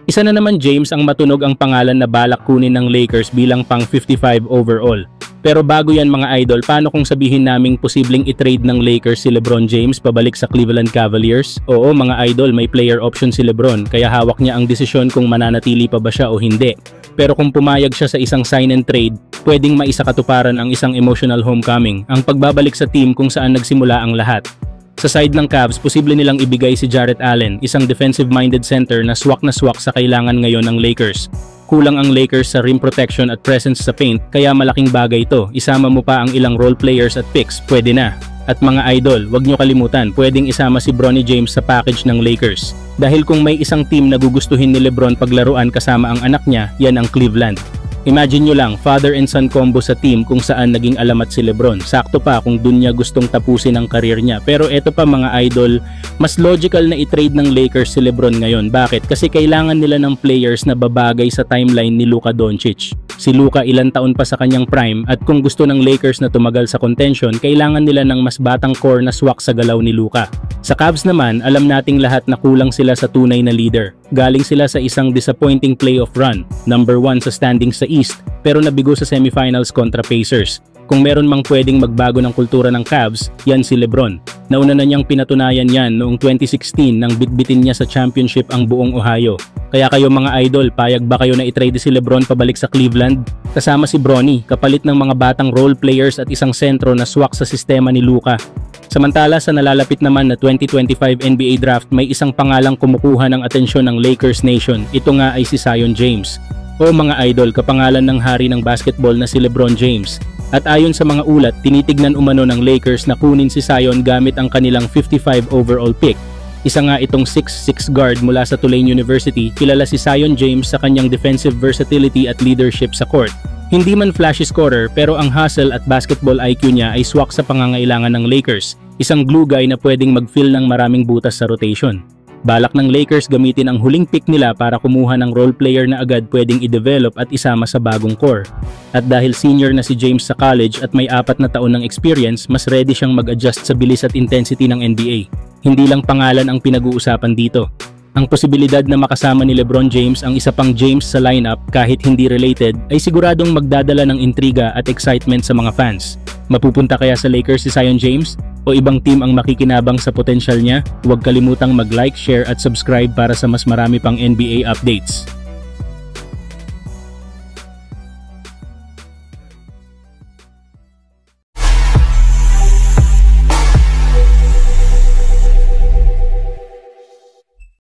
Isa na naman James ang matunog ang pangalan na balak kunin ng Lakers bilang pang 55 overall. Pero bago yan mga idol, paano kung sabihin naming posibleng i-trade ng Lakers si LeBron James pabalik sa Cleveland Cavaliers? Oo mga idol, may player option si LeBron kaya hawak niya ang desisyon kung mananatili pa ba siya o hindi. Pero kung pumayag siya sa isang sign and trade, pwedeng maisakatuparan ang isang emotional homecoming, ang pagbabalik sa team kung saan nagsimula ang lahat. Sa side ng Cavs, posible nilang ibigay si Jarrett Allen, isang defensive-minded center na swak sa kailangan ngayon ng Lakers. Kulang ang Lakers sa rim protection at presence sa paint kaya malaking bagay ito. Isama mo pa ang ilang role players at picks, pwede na. At mga idol, wag nyo kalimutan, pwedeng isama si Bronny James sa package ng Lakers. Dahil kung may isang team na gugustuhin ni LeBron paglaruan kasama ang anak niya, yan ang Cleveland. Imagine nyo lang, father and son combo sa team kung saan naging alamat si LeBron. Sakto pa kung dun niya gustong tapusin ang karir niya. Pero eto pa mga idol, mas logical na i-trade ng Lakers si LeBron ngayon. Bakit? Kasi kailangan nila ng players na babagay sa timeline ni Luka Doncic. Si Luka ilang taon pa sa kanyang prime at kung gusto ng Lakers na tumagal sa contention, kailangan nila ng mas batang core na swak sa galaw ni Luka. Sa Cavs naman, alam nating lahat na kulang sila sa tunay na leader. Galing sila sa isang disappointing playoff run, number 1 sa standings sa East, pero nabigo sa semifinals kontra Pacers. Kung meron mang pwedeng magbago ng kultura ng Cavs, yan si LeBron. Nauna na niyang pinatunayan yan noong 2016 nang bitbitin niya sa championship ang buong Ohio. Kaya kayo mga idol, payag ba kayo na i-trade si LeBron pabalik sa Cleveland? Kasama si Bronny, kapalit ng mga batang role players at isang sentro na swak sa sistema ni Luka. Samantala sa nalalapit naman na 2025 NBA Draft, may isang pangalang kumukuha ng atensyon ng Lakers Nation. Ito nga ay si Zion James. O mga idol, kapangalan ng hari ng basketball na si LeBron James. At ayon sa mga ulat, tinitignan umano ng Lakers na kunin si Zion gamit ang kanilang 55 overall pick. Isa nga itong 6'6 guard mula sa Tulane University, kilala si Zion James sa kanyang defensive versatility at leadership sa court. Hindi man flashy scorer pero ang hustle at basketball IQ niya ay swak sa pangangailangan ng Lakers. Isang glue guy na pwedeng mag-fill ng maraming butas sa rotation. Balak ng Lakers gamitin ang huling pick nila para kumuha ng role player na agad pwedeng i-develop at isama sa bagong core. At dahil senior na si James sa college at may 4 na taon ng experience, mas ready siyang mag-adjust sa bilis at intensity ng NBA. Hindi lang pangalan ang pinag-uusapan dito. Ang posibilidad na makasama ni LeBron James ang isa pang James sa lineup kahit hindi related ay siguradong magdadala ng intriga at excitement sa mga fans. Mapupunta kaya sa Lakers si Zion James? O ibang team ang makikinabang sa potensyal niya? Huwag kalimutang mag-like, share at subscribe para sa mas marami pang NBA updates.